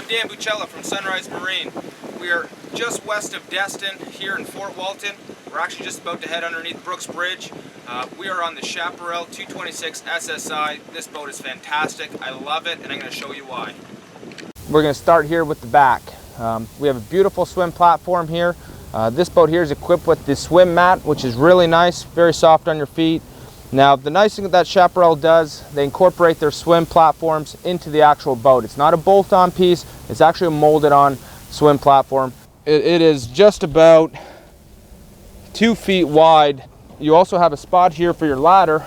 Dan Buccella from Sunrise Marine. We are just west of Destin here in Fort Walton. We're actually just about to head underneath Brooks Bridge. We are on the Chaparral 226 SSi. This boat is fantastic. I love it, and I'm going to show you why. We're going to start here with the back. We have a beautiful swim platform here. This boat here is equipped with the swim mat, which is really nice, very soft on your feet. Now, the nice thing that Chaparral does, they incorporate their swim platforms into the actual boat. It's not a bolt-on piece, it's actually a molded-on swim platform. It is just about 2 feet wide. You also have a spot here for your ladder,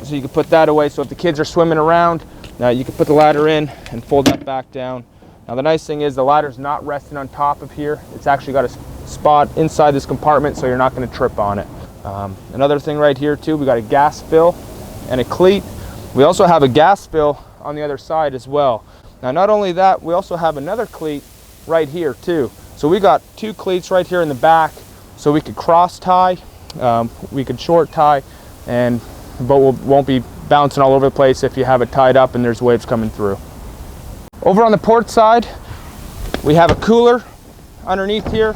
so you can put that away. So if the kids are swimming around, now you can put the ladder in and fold that back down. Now the nice thing is the ladder's not resting on top of here. It's actually got a spot inside this compartment, so you're not going to trip on it. Another thing right here too, we got a gas fill and a cleat. We also have a gas fill on the other side as well. Now not only that, we also have another cleat right here too. So we got 2 cleats right here in the back, so we could cross tie, we could short tie, and the boat won't be bouncing all over the place if you have it tied up and there's waves coming through. Over on the port side, we have a cooler underneath here.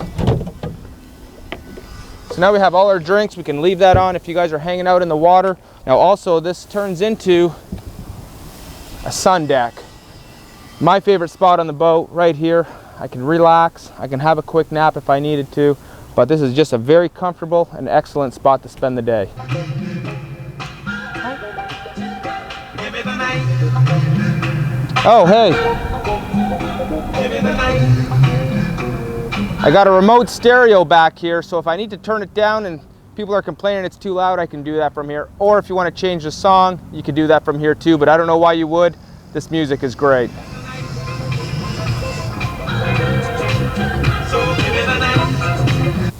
So now we have all our drinks. We can leave that on if you guys are hanging out in the water. Now also, this turns into a sun deck. My favorite spot on the boat right here. I can relax, I can have a quick nap if I needed to, but this is just a very comfortable and excellent spot to spend the day. Oh, hey. I got a remote stereo back here, so if I need to turn it down and people are complaining it's too loud, I can do that from here. Or if you want to change the song, you can do that from here too, but I don't know why you would. This music is great.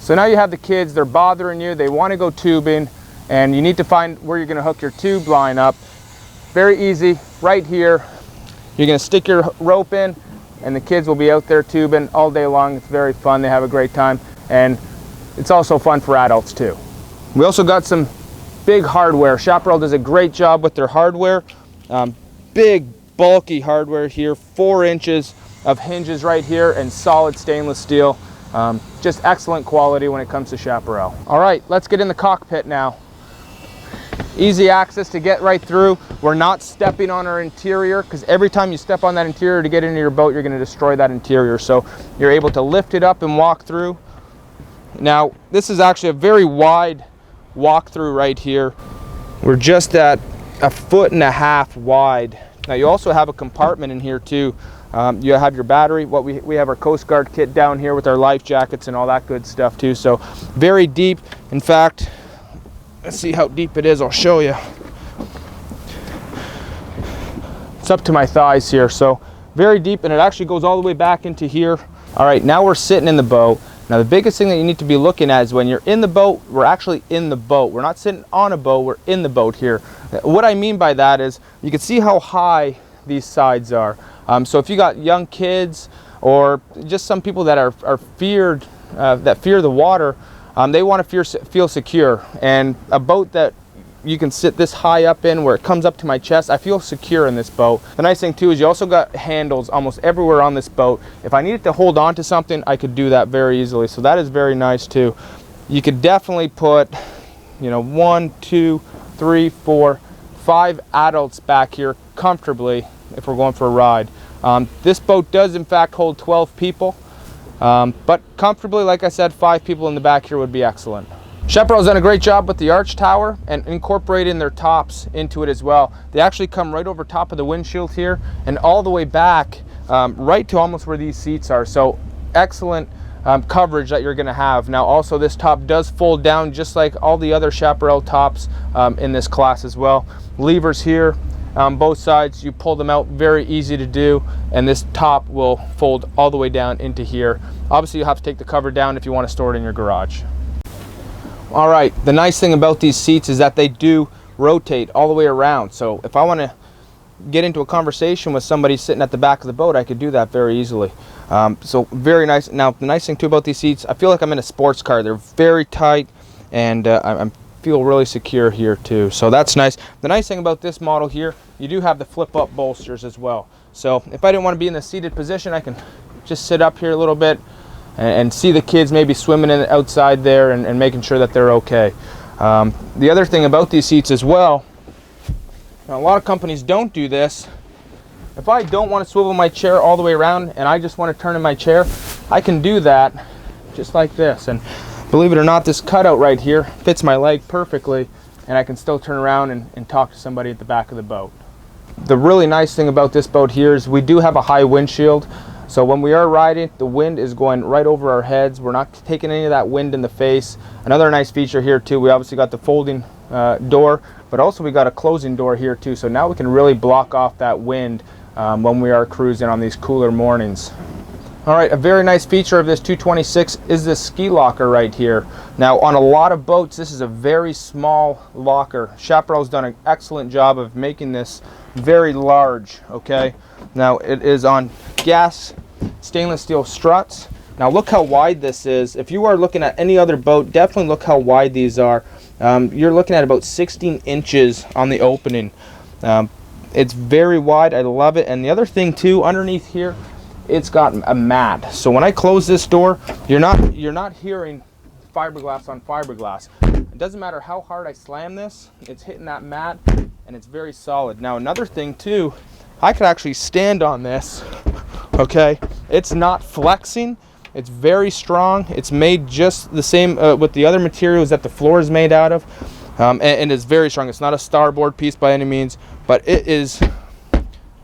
So now you have the kids, they're bothering you, they want to go tubing, and you need to find where you're going to hook your tube line up. Very easy, right here. You're going to stick your rope in, and the kids will be out there tubing all day long. It's very fun, they have a great time, and it's also fun for adults too. We also got some big hardware. Chaparral does a great job with their hardware. Big, bulky hardware here, 4 inches of hinges right here, and solid stainless steel. Just excellent quality when it comes to Chaparral. All right, let's get in the cockpit now. Easy access to get right through. We're not stepping on our interior, because every time you step on that interior to get into your boat, you're going to destroy that interior. So you're able to lift it up and walk through. Now, this is actually a very wide walk-through right here. We're just at 1.5 feet wide. Now you also have a compartment in here too. You have your battery. We have our Coast Guard kit down here with our life jackets and all that good stuff too. So very deep. In fact, let's see how deep it is. I'll show you. It's up to my thighs here. So very deep, and it actually goes all the way back into here. All right, now we're sitting in the boat. Now the biggest thing that you need to be looking at is when you're in the boat, we're actually in the boat. We're not sitting on a boat, we're in the boat here. What I mean by that is you can see how high these sides are. So if you got young kids or just some people that are feared, that fear the water, they want to feel secure. And a boat that you can sit this high up in, where it comes up to my chest, I feel secure in this boat. The nice thing too is you also got handles almost everywhere on this boat. If I needed to hold on to something, I could do that very easily. So that is very nice too. You could definitely put, 1, 2, 3, 4, 5 adults back here comfortably if we're going for a ride. This boat does in fact hold 12 people, but comfortably, like I said, 5 people in the back here would be excellent. Chaparral's done a great job with the arch tower and incorporating their tops into it as well. They actually come right over top of the windshield here and all the way back right to almost where these seats are. So excellent coverage that you're going to have. Now also, this top does fold down just like all the other Chaparral tops in this class as well. Levers here on both sides, you pull them out, very easy to do, and this top will fold all the way down into here. Obviously you have to take the cover down if you want to store it in your garage. All right, the nice thing about these seats is that they do rotate all the way around. So if I want to get into a conversation with somebody sitting at the back of the boat, I could do that very easily. So very nice. Now the nice thing too about these seats, I feel like I'm in a sports car. They're very tight, and I feel really secure here too. So that's nice. The nice thing about this model here, you do have the flip up bolsters as well. So if I didn't want to be in the seated position, I can just sit up here a little bit and see the kids maybe swimming in outside there and making sure that they're okay. The other thing about these seats as well, now a lot of companies don't do this. If I don't want to swivel my chair all the way around and I just want to turn in my chair, I can do that just like this. And believe it or not, this cutout right here fits my leg perfectly, and I can still turn around and talk to somebody at the back of the boat. The really nice thing about this boat here is we do have a high windshield. So when we are riding, the wind is going right over our heads. We're not taking any of that wind in the face. Another nice feature here too, we obviously got the folding door, but also we got a closing door here too. So now we can really block off that wind when we are cruising on these cooler mornings. All right, a very nice feature of this 226 is this ski locker right here. Now on a lot of boats, this is a very small locker. Chaparral's done an excellent job of making this very large, okay? Now it is on gas stainless steel struts. Now look how wide this is. If you are looking at any other boat, definitely look how wide these are. You're looking at about 16 inches on the opening. It's very wide. I love it. And the other thing too, underneath here, it's got a mat. So when I close this door, you're not hearing fiberglass on fiberglass. It doesn't matter how hard I slam this, it's hitting that mat and it's very solid. Now another thing too, I could actually stand on this, okay? It's not flexing, it's very strong. It's made just the same with the other materials that the floor is made out of, and it's very strong. It's not a starboard piece by any means, but it is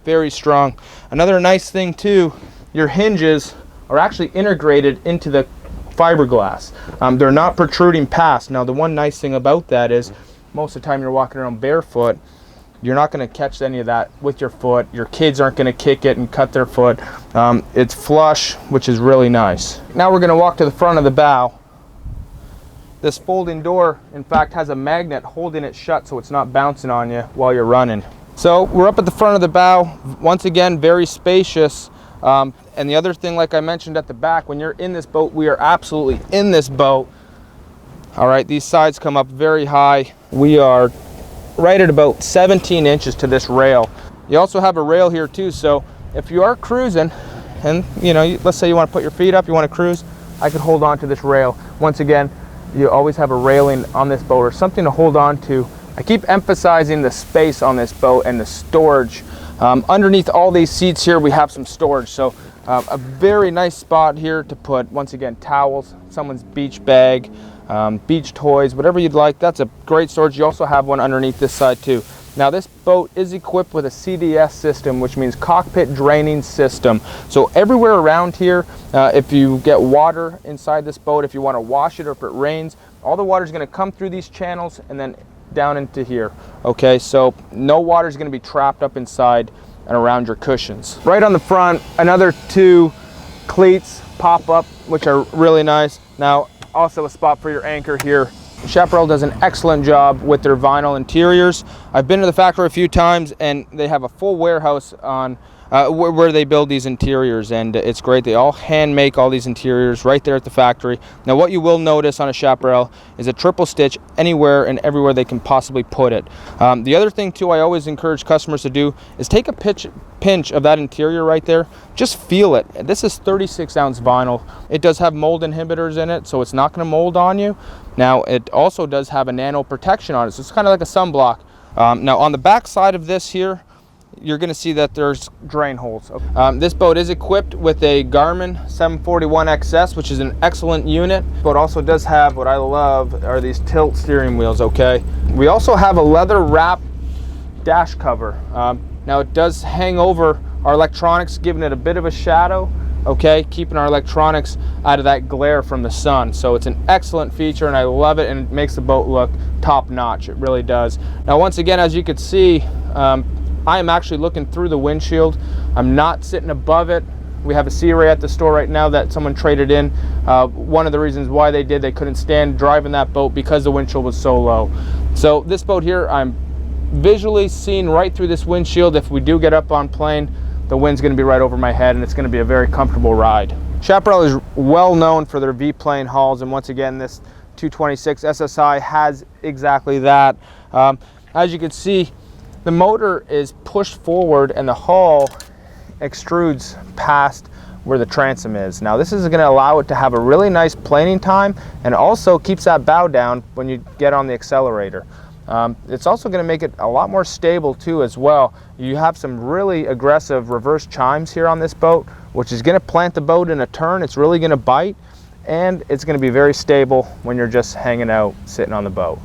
very strong. Another nice thing too, your hinges are actually integrated into the fiberglass. They're not protruding past. Now the one nice thing about that is most of the time you're walking around barefoot, you're not going to catch any of that with your foot. Your kids aren't going to kick it and cut their foot. It's flush, which is really nice. Now we're going to walk to the front of the bow. This folding door, in fact, has a magnet holding it shut so it's not bouncing on you while you're running. So we're up at the front of the bow. Once again, very spacious. And the other thing, like I mentioned at the back, when you're in this boat, we are absolutely in this boat. All right, these sides come up very high. We are right at about 17 inches to this rail. You also have a rail here too, so if you are cruising and let's say you want to put your feet up, you want to cruise, I could hold on to this rail. Once again, you always have a railing on this boat or something to hold on to. I keep emphasizing the space on this boat and the storage. Underneath all these seats here, we have some storage. So a very nice spot here to put, once again, towels, someone's beach bag, beach toys, whatever you'd like. That's a great storage. You also have one underneath this side too. Now this boat is equipped with a CDS system, which means cockpit draining system. So everywhere around here, if you get water inside this boat, if you want to wash it or if it rains, all the water is going to come through these channels and then down into here. Okay, so no water is going to be trapped up inside and around your cushions. Right on the front, another two cleats pop up, which are really nice. Now also a spot for your anchor here. Chaparral does an excellent job with their vinyl interiors. I've been to the factory a few times and they have a full warehouse on where they build these interiors, and it's great. They all hand make all these interiors right there at the factory. Now what you will notice on a Chaparral is a triple stitch anywhere and everywhere they can possibly put it. The other thing too I always encourage customers to do is take a pinch of that interior right there. Just feel it. This is 36-ounce vinyl. It does have mold inhibitors in it, so it's not going to mold on you. Now it also does have a nano protection on it, so it's kind of like a sunblock. Now on the back side of this here, you're going to see that there's drain holes. This boat is equipped with a Garmin 741XS, which is an excellent unit, but also does have, what I love are these tilt steering wheels, okay? We also have a leather wrap dash cover. Now it does hang over our electronics, giving it a bit of a shadow, okay, keeping our electronics out of that glare from the sun. So it's an excellent feature and I love it, and it makes the boat look top notch. It really does. Now once again, as you can see, I am actually looking through the windshield. I'm not sitting above it. We have a Sea Ray at the store right now that someone traded in. One of the reasons why they couldn't stand driving that boat because the windshield was so low. So this boat here, I'm visually seeing right through this windshield. If we do get up on plane, the wind's gonna be right over my head and it's gonna be a very comfortable ride. Chaparral is well known for their V-plane hulls, and once again, this 226 SSi has exactly that. As you can see, the motor is pushed forward and the hull extrudes past where the transom is. Now this is going to allow it to have a really nice planing time, and also keeps that bow down when you get on the accelerator. It's also going to make it a lot more stable too as well. You have some really aggressive reverse chimes here on this boat, which is going to plant the boat in a turn. It's really going to bite, and it's going to be very stable when you're just hanging out sitting on the boat.